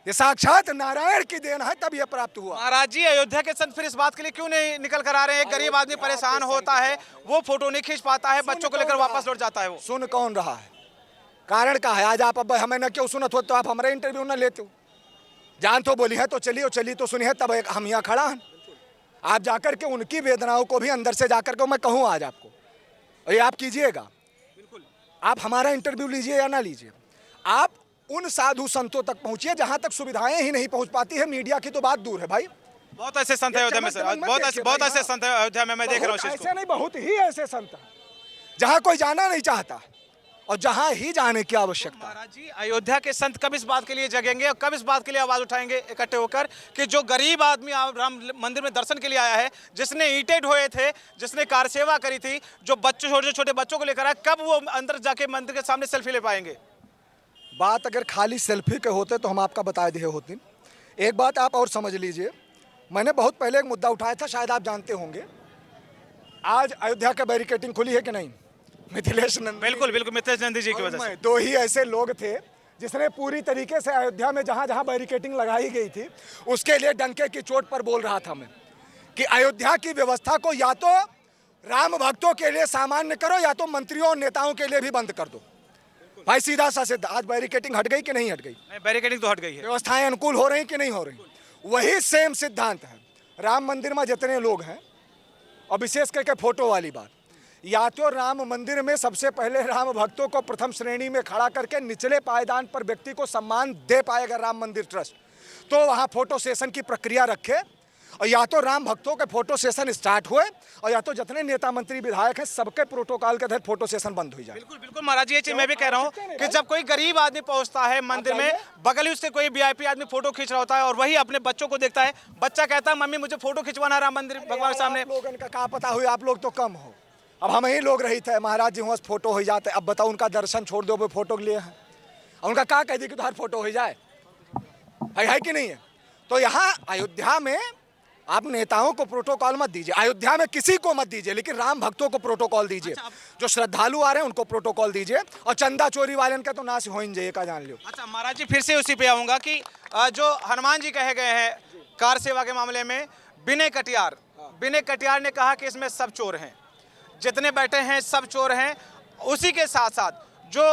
ये साक्षात नारायण की देन है, तब ये प्राप्त हुआ। महाराज जी अयोध्या के संत फिर इस बात के लिए क्यों नहीं निकल कर आ रहे हैं? एक गरीब आदमी परेशान होता है, वो फोटो नहीं खींच पाता है, बच्चों को लेकर वापस लौट जाता है। वो सुन कौन रहा है? कारण का है? आज आप अब हमें न क्यों सुनत हो तो आप हमारे इंटरव्यू न लेते हो? जान तो बोली है तो चली और चली तो सुनी है, तब एक हम यहाँ खड़ा हैं। आप जाकर के उनकी वेदनाओं को भी अंदर से जाकर के मैं कहूँ आज आपको, और ये आप कीजिएगा। आप हमारा इंटरव्यू लीजिए या ना लीजिए, आप उन साधु संतों तक पहुंचिए जहां तक सुविधाएं ही नहीं पहुंच पाती है। मीडिया की तो बात दूर है भाई। बहुत ऐसे संत है अयोध्या में सर, बहुत ऐसे संत है अयोध्या में, मैं देख रहा हूँ इस चीज ऐसे नहीं, बहुत ही ऐसे संत हैं जहां कोई जाना नहीं चाहता और जहां ही जाने की आवश्यकता। महाराज जी, अयोध्या के संत कब इस बात के लिए जगेंगे और कब इस बात के लिए आवाज उठाएंगे इकट्ठे होकर कि जो गरीब आदमी राम मंदिर में दर्शन के लिए आया है, जिसने ईंटें ढोए थे, जिसने कार सेवा करी थी, जो बच्चों छोटे छोटे बच्चों को लेकर आया, कब वो अंदर जाके मंदिर के सामने सेल्फी ले पाएंगे? बात अगर खाली सेल्फी के होते तो हम आपका बता दिए होते। एक बात आप और समझ लीजिए, मैंने बहुत पहले एक मुद्दा उठाया था, शायद आप जानते होंगे। आज अयोध्या का बैरिकेटिंग खुली है कि नहीं? मिथिलेश नंदी, बिल्कुल बिल्कुल, मिथिलेश नंदी जी की वजह से। दो ही ऐसे लोग थे जिसने पूरी तरीके से अयोध्या में जहां जहां बैरिकेटिंग लगाई गई थी उसके लिए डंके की चोट पर बोल रहा था मैं कि अयोध्या की व्यवस्था को या तो राम भक्तों के लिए सामान्य करो या तो मंत्रियों और नेताओं के लिए भी बंद कर दो। भाई सीधा सा सिद्ध, आज बैरिकेटिंग हट गई कि नहीं हट गई? बैरिकेडिंग तो हट गई है। व्यवस्थाएं अनुकूल हो रही कि नहीं हो रही? वही सेम सिद्धांत है। राम मंदिर में जितने लोग हैं, और विशेष करके फोटो वाली बात, या तो राम मंदिर में सबसे पहले राम भक्तों को प्रथम श्रेणी में खड़ा करके निचले पायदान पर व्यक्ति को सम्मान दे पाएगा राम मंदिर ट्रस्ट, तो वहाँ फोटो सेशन की प्रक्रिया रखे, और या तो राम भक्तों के फोटो सेशन स्टार्ट हुए और या तो जितने नेता मंत्री विधायक हैं सबके प्रोटोकॉल के तहत फोटो सेशन बंद हो जाए। बिल्कुल बिल्कुल महाराज जी, ये चीज मैं भी कह रहा हूँ कि जब कोई गरीब आदमी पहुंचता है मंदिर में, बगल ही उससे कोई वीआईपी आदमी फोटो खींच रहा होता है और वही अपने बच्चों को देखता है, बच्चा कहता है मम्मी मुझे फोटो खिंचवाना है राम मंदिर भगवान के सामने। लोगों का क्या पता हुई, आप लोग तो कम हो, अब हम ही लोग रही थे महाराज जी वहाँ फोटो हो जाते। अब बताओ उनका दर्शन छोड़ दो, वो फोटो के लिए है, उनका क्या कह दी कि तो हर फोटो हो जाए, है कि नहीं है? तो यहाँ अयोध्या में आप नेताओं को प्रोटोकॉल मत दीजिए, अयोध्या में किसी को मत दीजिए, लेकिन राम भक्तों को प्रोटोकॉल दीजिए। जो श्रद्धालु आ रहे हैं उनको प्रोटोकॉल दीजिए, और चंदा चोरी वाले का तो नाश हो ही जाइए का जान लो। अच्छा महाराज जी, फिर से उसी पे आऊंगा कि जो हनुमान जी कहे गए हैं कार सेवा के मामले में, विनय कटियार ने कहा कि इसमें सब चोर हैं, जितने बैठे हैं सब चोर हैं। उसी के साथ साथ जो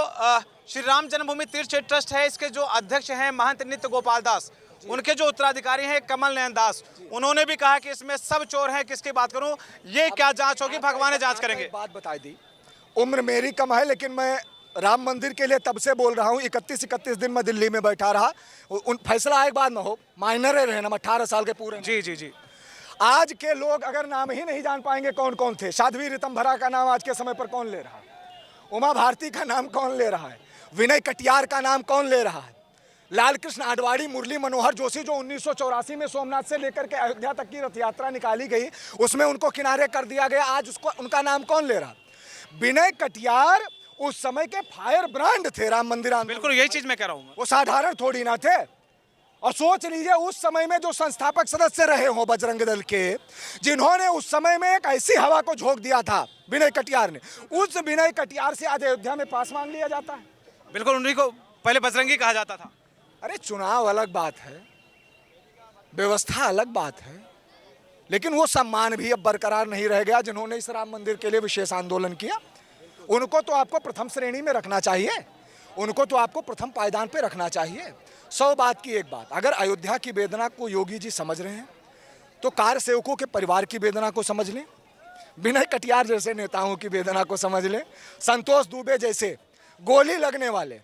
श्री राम जन्मभूमि तीर्थ क्षेत्र ट्रस्ट है, इसके जो अध्यक्ष हैं महंत नित्य गोपाल दास, उनके जो उत्तराधिकारी हैं कमल नयन दास, उन्होंने भी कहा कि इसमें सब चोर हैं। किसकी बात करूं, ये क्या जांच होगी, भगवान जांच करेंगे। बात बता दी, उम्र मेरी कम है लेकिन मैं राम मंदिर के लिए तब से बोल रहा हूँ। 31 दिन मैं दिल्ली में बैठा रहा, उन फैसला आए बाद में हो, माइनर रहे ना, 18 साल के पूरे। जी जी जी। आज के लोग अगर नाम ही नहीं जान पाएंगे कौन कौन थे, साध्वी ऋतंभरा का नाम आज के समय पर कौन ले रहा है, उमा भारती का नाम कौन ले रहा है, विनय कटियार का नाम कौन ले रहा है, लाल कृष्ण आडवाणी, मुरली मनोहर जोशी जो 1984 में सोमनाथ से लेकर के अयोध्या तक की रथ यात्रा निकाली गई उसमें उनको किनारे कर दिया गया, आज उसको उनका नाम कौन ले रहा? विनय कटियार उस समय के फायर ब्रांड थे राम मंदिर आंदोलन। बिल्कुल यही चीज मैं कह रहा हूँ, वो साधारण थोड़ी ना थे। और सोच लीजिए उस समय में जो संस्थापक सदस्य रहे हो बजरंग दल के, जिन्होंने उस समय में एक ऐसी हवा को झोंक दिया था विनय कटियार ने, उस विनय कटियार से आज अयोध्या में पास मांग लिया जाता है। बिल्कुल, उन्हीं को पहले बजरंगी कहा जाता था। अरे चुनाव अलग बात है, व्यवस्था अलग बात है, लेकिन वो सम्मान भी अब बरकरार नहीं रह गया जिन्होंने इस राम मंदिर के लिए विशेष आंदोलन किया। उनको तो आपको प्रथम श्रेणी में रखना चाहिए, उनको तो आपको प्रथम पायदान पे रखना चाहिए। 100 बात की एक बात, अगर अयोध्या की वेदना को योगी जी समझ रहे हैं तो कार सेवकों के परिवार की वेदना को समझ लें, विनय कटियार जैसे नेताओं की वेदना को समझ लें, संतोष दुबे जैसे गोली लगने वाले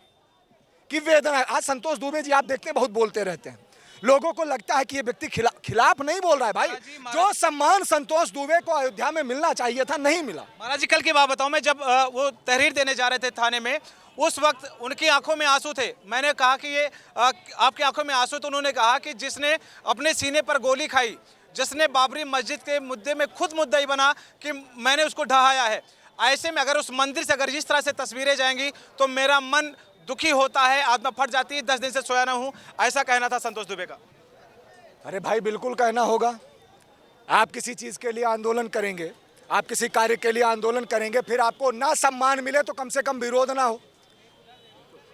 की वेदना। आज संतोष दुबे जी आप देखते हैं बहुत बोलते रहते हैं, लोगों को लगता है कि ये व्यक्ति खिलाफ नहीं बोल रहा है। भाई जो सम्मान संतोष दुबे को अयोध्या में मिलना चाहिए था नहीं मिला। महाराज जी कल की बात बताऊं, मैं जब वो तहरीर देने जा रहे थे थाने में, उस वक्त उनकी आंखों में आंसू थे। मैंने कहा कि ये आपकी आंखों में आंसू, तो उन्होंने कहा कि जिसने अपने सीने पर गोली खाई, जिसने बाबरी मस्जिद के मुद्दे में खुद मुद्दई बना कि मैंने उसको ढहाया है, ऐसे में अगर उस मंदिर से अगर इस तरह से तस्वीरें जाएंगी तो मेरा मन दुखी होता है, आत्मा फट जाती है, 10 दिन से सोया ना हूं, ऐसा कहना था संतोष दुबे का। अरे भाई बिल्कुल कहना होगा। आप किसी चीज के लिए आंदोलन करेंगे, आप किसी कार्य के लिए आंदोलन करेंगे, फिर आपको ना सम्मान मिले तो कम से कम विरोध ना हो।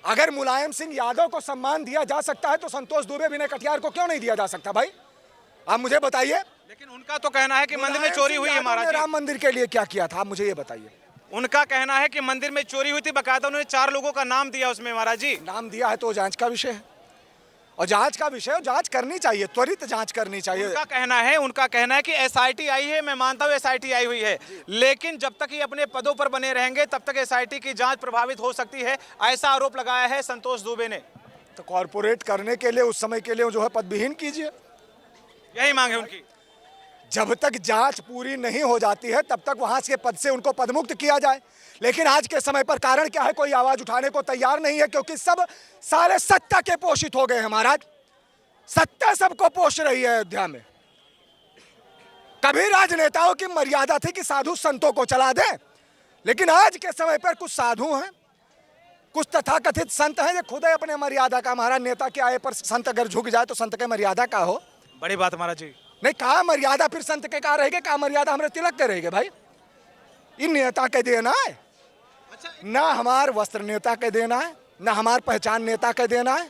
अगर मुलायम सिंह यादव को सम्मान दिया जा सकता है तो संतोष दुबे विनय कटियार को क्यों नहीं दिया जा सकता? भाई आप मुझे बताइए। लेकिन उनका तो कहना है कि मंदिर में चोरी हुई है महाराज। राम मंदिर के लिए क्या किया था आप मुझे ये बताइए। उनका कहना है कि मंदिर में चोरी हुई थी, बकायदा उन्होंने 4 लोगों का नाम दिया उसमें महाराज जी। नाम दिया है तो जांच का विषय है। और जांच का विषय, जांच करनी चाहिए, त्वरित जांच करनी चाहिए। उनका कहना है कि एसआईटी आई है, मैं मानता हूँ एसआईटी आई हुई है, लेकिन जब तक ये अपने पदों पर बने रहेंगे तब तक एसआईटी की जांच प्रभावित हो सकती है, ऐसा आरोप लगाया है संतोष दुबे ने। तो कॉर्पोरेट करने के लिए उस समय के लिए जो है पद विहीन कीजिए, यही मांग है उनकी। जब तक जांच पूरी नहीं हो जाती है तब तक वहां के पद से उनको पदमुक्त किया जाए। लेकिन आज के समय पर कारण क्या है, कोई आवाज उठाने को तैयार नहीं है, क्योंकि सब सारे सत्ता के पोषित हो गए हैं महाराज। सत्ता सबको पोष रही है अयोध्या में। कभी राजनेताओं की मर्यादा थी कि साधु संतों को चला दे, लेकिन आज के समय पर कुछ साधु हैं, कुछ तथाकथित संत हैं जो खुद अपने मर्यादा का, महाराज नेता के आए पर संत अगर झुक जाए तो संत के मर्यादा का हो। बड़ी बात महाराज जी। नहीं, कहा मर्यादा फिर संत के कहा रहेगा, कहा मर्यादा हमारे तिलक के रहेगा भाई। इन नेता के देना है, ना हमार वस्त्र नेता के देना है, ना हमार पहचान नेता के देना है,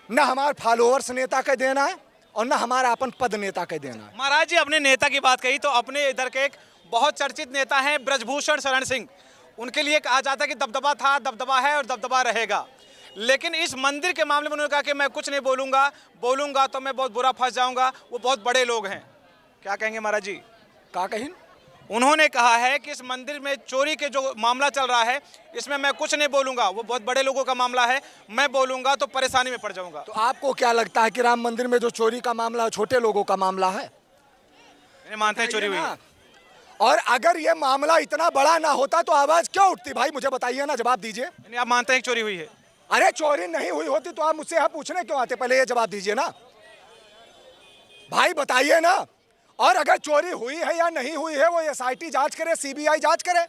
ना हमार फॉलोअर्स नेता के देना है, और ना हमारा अपन पद नेता के देना है। महाराज जी अपने नेता की बात कही तो अपने इधर के एक बहुत चर्चित नेता हैं ब्रजभूषण शरण सिंह, उनके लिए कहा जाता है कि दबदबा था, दबदबा है और दबदबा रहेगा। लेकिन इस मंदिर के मामले में उन्होंने कहा कि मैं कुछ नहीं बोलूंगा तो मैं बहुत बुरा फंस जाऊंगा, वो बहुत बड़े लोग हैं। क्या कहेंगे महाराज जी? कहा कहीं उन्होंने कहा है कि इस मंदिर में चोरी के जो मामला चल रहा है इसमें मैं कुछ नहीं बोलूंगा, वो बहुत बड़े लोगों का मामला है, मैं बोलूंगा तो परेशानी में पड़ जाऊंगा। तो आपको क्या लगता है कि राम मंदिर में जो चोरी का मामला छोटे लोगों का मामला है? मानते हैं चोरी हुई है। और अगर ये मामला इतना बड़ा ना होता तो आवाज क्यों उठती भाई? मुझे बताइए ना, जवाब दीजिए। आप मानते हैं चोरी हुई है? अरे चोरी नहीं हुई होती तो आप मुझसे यहाँ पूछने क्यों आते? पहले ये जवाब दीजिए ना भाई, बताइए ना। और अगर चोरी हुई है या नहीं हुई है वो एसआईटी जांच करे, सीबीआई जांच करे,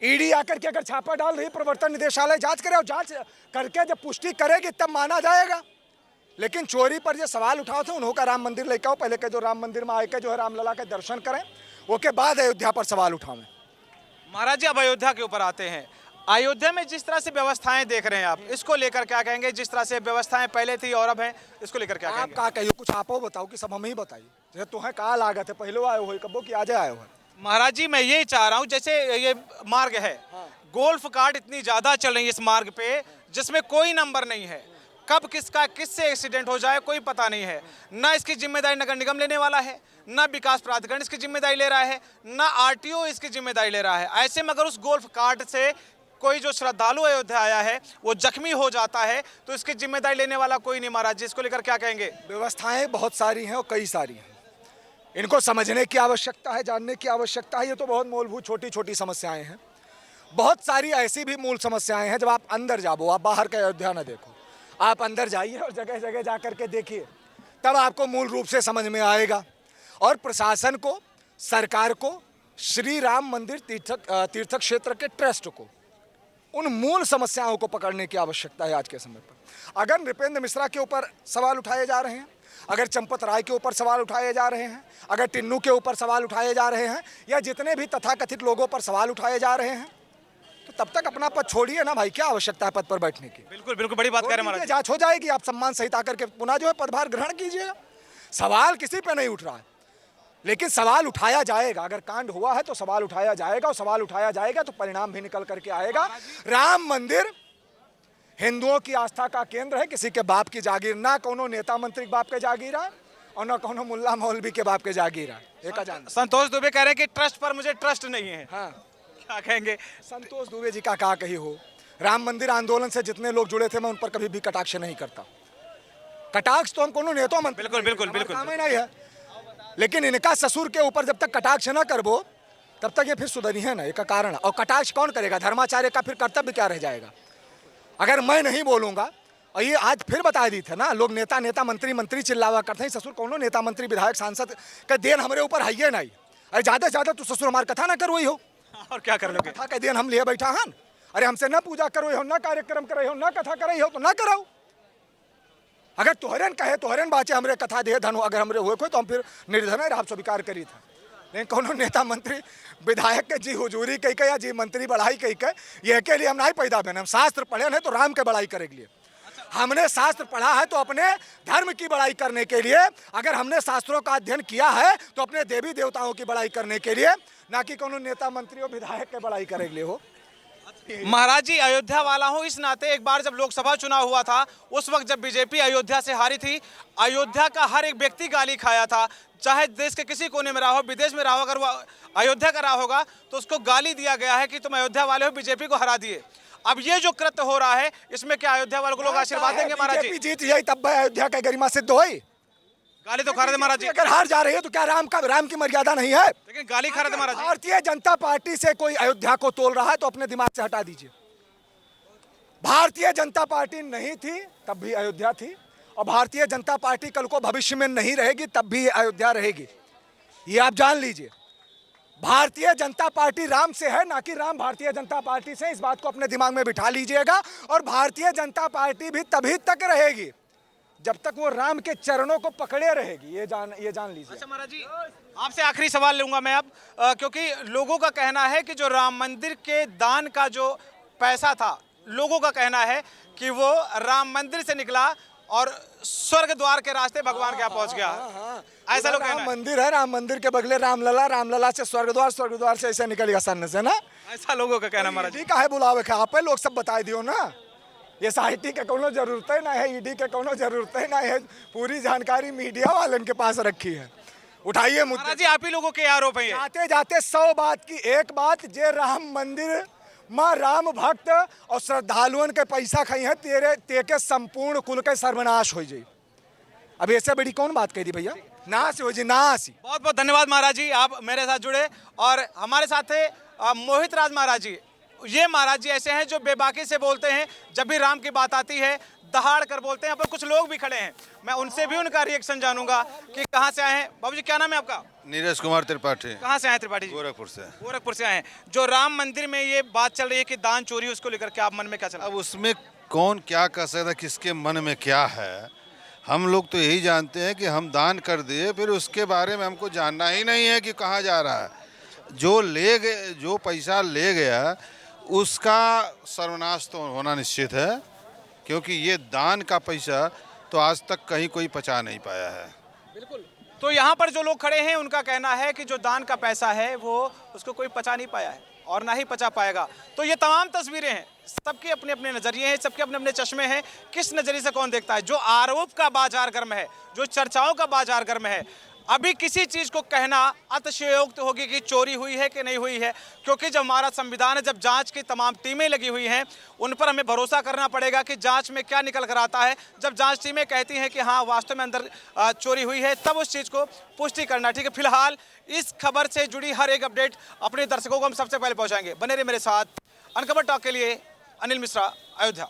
ईडी आकर के अगर छापा डाल रही, प्रवर्तन निदेशालय जांच करे, और जांच करके जब पुष्टि करेगी तब माना जाएगा। लेकिन चोरी पर जो सवाल उठाओ थे उन्हों का राम मंदिर लेकर आओ, पहले के जो राम मंदिर में आके जो है रामलला के दर्शन करें, वो के बाद अयोध्या पर सवाल उठावें। महाराज जी अब अयोध्या के ऊपर आते हैं। अयोध्या में जिस तरह से व्यवस्थाएं देख रहे हैं आप, इसको लेकर क्या कहेंगे? जिस तरह से व्यवस्थाएं पहले थी और अब हैं, इसको लेकर क्या कहेंगे? आप क्या कहियो, कुछ आप बताओ कि सब हम ही बताइए। जैसे तुम्हें कहा लागत है, पहले आए हो कबो कि आज आए हो? महाराज जी मैं ये चाह रहा हूँ, जैसे ये मार्ग है, गोल्फ कार्ट इतनी ज्यादा चल रही है इस मार्ग पे जिसमें कोई नंबर नहीं है, कब किसका किससे एक्सीडेंट हो जाए कोई पता नहीं है। ना इसकी जिम्मेदारी नगर निगम लेने वाला है, ना विकास प्राधिकरण इसकी जिम्मेदारी ले रहा है, ना आरटीओ इसकी जिम्मेदारी ले रहा है। ऐसे में अगर उस गोल्फ कार्ट से कोई जो श्रद्धालु अयोध्या आया है वो जख्मी हो जाता है तो इसकी जिम्मेदारी लेने वाला कोई नहीं। महाराज जी इसको लेकर क्या कहेंगे? व्यवस्थाएं बहुत सारी हैं और कई सारी हैं, इनको समझने की आवश्यकता है, जानने की आवश्यकता है। ये तो बहुत मूलभूत छोटी छोटी समस्याएं हैं। बहुत सारी ऐसी भी मूल समस्याएं हैं, जब आप अंदर जाओ, आप बाहर का अयोध्या ना देखो, आप अंदर जाइए और जगह जगह जा करके देखिए, तब आपको मूल रूप से समझ में आएगा। और प्रशासन को, सरकार को, श्री राम मंदिर तीर्थ क्षेत्र के ट्रस्ट को उन मूल समस्याओं को पकड़ने की आवश्यकता है आज के समय पर। अगर नृपेंद्र मिश्रा के ऊपर सवाल उठाए जा रहे हैं, अगर चंपत राय के ऊपर सवाल उठाए जा रहे हैं, अगर टिन्नू के ऊपर सवाल उठाए जा रहे हैं, या जितने भी तथाकथित लोगों पर सवाल उठाए जा रहे हैं, तो तब तक अपना पद छोड़िए ना भाई। क्या आवश्यकता है पद पर बैठने की? बिल्कुल बिल्कुल, बड़ी बात कह रहे हैं महाराज। जांच हो जाएगी, आप सम्मान सहित आकर के पुनः जो है पदभार ग्रहण कीजिएगा। सवाल किसी पे नहीं उठ रहा है, लेकिन सवाल उठाया जाएगा। अगर कांड हुआ है तो सवाल उठाया जाएगा, और सवाल उठाया जाएगा तो परिणाम भी निकल करके आएगा। राम मंदिर हिंदुओं की आस्था का केंद्र है, किसी के बाप की जागीर ना, कोनो नेता मंत्री के बाप के जागीर है और ना कोनो मुल्ला मौलवी के बाप के जागीर है। संतोष दुबे कह रहे हैं कि ट्रस्ट पर मुझे ट्रस्ट नहीं है। हाँ, क्या कहेंगे? संतोष दुबे जी का कहा कही हो, राम मंदिर आंदोलन से जितने लोग जुड़े थे मैं उन पर कभी भी कटाक्ष नहीं करता। कटाक्ष तो हम कोनो नेता मंत्री बिल्कुल बिल्कुल बिल्कुल नहीं है, लेकिन इनका ससुर के ऊपर जब तक कटाक्ष न करबो तब तक ये फिर सुधरी है ना, एक कारण। और कटाक्ष कौन करेगा? धर्माचार्य का फिर कर्तव्य क्या रह जाएगा? अगर मैं नहीं बोलूंगा, और ये आज फिर बता दी थे ना, लोग नेता नेता मंत्री मंत्री चिल्लावा करते हैं, ससुर कौन नेता मंत्री विधायक सांसद का देन हमारे ऊपर है नहीं। अरे ज्यादा से ज्यादा तू ससुर हमारी कथा ना करो ही हो, और क्या कर लोगे? कथा का देन हम लिए बैठा हन। अरे हमसे ना पूजा करो हो, ना कार्यक्रम करे हो, ना कथा करे हो, तो ना कराओ। अगर तोहरन कहे तोहरन बाचे हमरे कथा दे धन, अगर हमरे हुए कोई तो हम फिर निर्धन है आप स्वीकार करी था। लेकिन कोनो नेता मंत्री विधायक के जी हुजूरी कही के या जी मंत्री बढ़ाई कही के, ये के लिए हम नहीं पैदा बने। हम शास्त्र पढ़े हैं तो राम के बढ़ाई करे के लिए, हमने शास्त्र पढ़ा है तो अपने धर्म की बढ़ाई करने के लिए। अगर हमने शास्त्रों का अध्ययन किया है तो अपने देवी देवताओं की बढ़ाई करने के लिए, ना कि कोनो नेता मंत्री और विधायक के बढ़ाई करे के लिए हो। महाराज जी, अयोध्या वाला हूँ इस नाते, एक बार जब लोकसभा चुनाव हुआ था उस वक्त जब बीजेपी अयोध्या से हारी थी, अयोध्या का हर एक व्यक्ति गाली खाया था, चाहे देश के किसी कोने में रहा हो, विदेश में रहा हो, अगर वो अयोध्या का रहा होगा तो उसको गाली दिया गया है कि तुम अयोध्या वाले हो, बीजेपी को हरा दिए। अब ये जो कृत्य हो रहा है इसमें क्या अयोध्या वालों को लोग आशीर्वाद देंगे महाराज जी? जीत जाए तब अयोध्या का गरिमा सिद्ध होई। गाली तो खा रहे थे महाराज जी, अगर हार जा रही है तो क्या राम की मर्यादा नहीं है? लेकिन गाली खा रहे थे महाराज जी। भारतीय जनता पार्टी से कोई अयोध्या को तोल रहा है तो अपने दिमाग से हटा दीजिए। भारतीय जनता पार्टी नहीं थी तब भी अयोध्या थी, और भारतीय जनता पार्टी कल को भविष्य में नहीं रहेगी तब भी अयोध्या रहेगी। ये आप जान लीजिए। भारतीय जनता पार्टी राम से है, ना कि राम भारतीय जनता पार्टी से। इस बात को अपने दिमाग में बिठा लीजिएगा। और भारतीय जनता पार्टी भी तभी तक रहेगी जब तक वो राम के चरणों को पकड़े रहेगी। ये जान लीजिए। अच्छा महाराज जी, आपसे आखिरी सवाल लूंगा मैं अब, क्योंकि लोगों का कहना है कि जो राम मंदिर के दान का जो पैसा था, लोगों का कहना है कि वो राम मंदिर से निकला और स्वर्ग द्वार के रास्ते भगवान के यहाँ पहुंच गया। ऐसा लोग कहना है। राम मंदिर है, राम मंदिर के बगले रामलला, रामलला से स्वर्ग द्वार से ऐसे निकल गया सामने से ना। ऐसा लोगों का कहना महाराज जी। ईडी का है बुलावे का आप लोग सब बता दियो ना। SIT के कोनो जरूरत है ना है, ED के कोनो जरूरत है ना है। पूरी जानकारी मीडिया वालन के पास रखी है। उठाइए मुद्दे। महाराज जी, आप ही लोगों के आरोप है ये। जाते जाते 100 बात की एक बात, जे राम मंदिर माँ राम भक्त और श्रद्धालुओं के पैसा खाई है तेके संपूर्ण कुल के सर्वनाश हो जाए। अब ऐसे बड़ी कौन बात कह दी भैया? नाश हो जी, नाश। बहुत बहुत धन्यवाद महाराज जी, आप मेरे साथ जुड़े। और हमारे साथ थे मोहित राज महाराज जी। ये महाराज जी ऐसे हैं जो बेबाकी से बोलते हैं, जब भी राम की बात आती है दहाड़ कर बोलते हैं। पर कुछ लोग भी खड़े हैं, मैं उनसे भी उनका रिएक्शन जानूंगा कि कहाँ से आए हैं। बाबू जी, क्या नाम है आपका? नीरज कुमार त्रिपाठी, कहाँ से आए त्रिपाठी जी? गोरखपुर से। गोरखपुर से आए हैं। जो राम मंदिर में ये बात चल रही है कि दान चोरी, उसको लेकर के आप मन में क्या चल रहा है? अब उसमें कौन क्या कह सकता है, किसके मन में क्या है? हम लोग तो यही जानते हैं कि हम दान कर दिए, फिर उसके बारे में हमको जानना ही नहीं है कि कहाँ जा रहा है। जो ले गए, जो पैसा ले गया उसका सर्वनाश तो होना निश्चित है, क्योंकि ये दान का पैसा तो आज तक कहीं कोई पचा नहीं पाया है। बिल्कुल। तो यहाँ पर जो लोग खड़े हैं उनका कहना है कि जो दान का पैसा है वो उसको कोई पचा नहीं पाया है और ना ही पचा पाएगा। तो ये तमाम तस्वीरें हैं, सबके अपने अपने नजरिए हैं, सबके अपने अपने चश्मे हैं। किस नजरिए से कौन देखता है? जो आरोप का बाजार गर्म है, जो चर्चाओं का बाजार गर्म है, अभी किसी चीज को कहना अतिशयोक्त होगी कि चोरी हुई है कि नहीं हुई है, क्योंकि जब हमारा संविधान है, जब जांच की तमाम टीमें लगी हुई हैं, उन पर हमें भरोसा करना पड़ेगा कि जांच में क्या निकल कर आता है। जब जांच टीमें कहती हैं कि हाँ वास्तव में अंदर चोरी हुई है, तब उस चीज़ को पुष्टि करना। ठीक है, फिलहाल इस खबर से जुड़ी हर एक अपडेट अपने दर्शकों को हम सबसे पहले पहुँचाएंगे। बने रहे मेरे साथ। अनखबर टॉक के लिए अनिल मिश्रा, अयोध्या।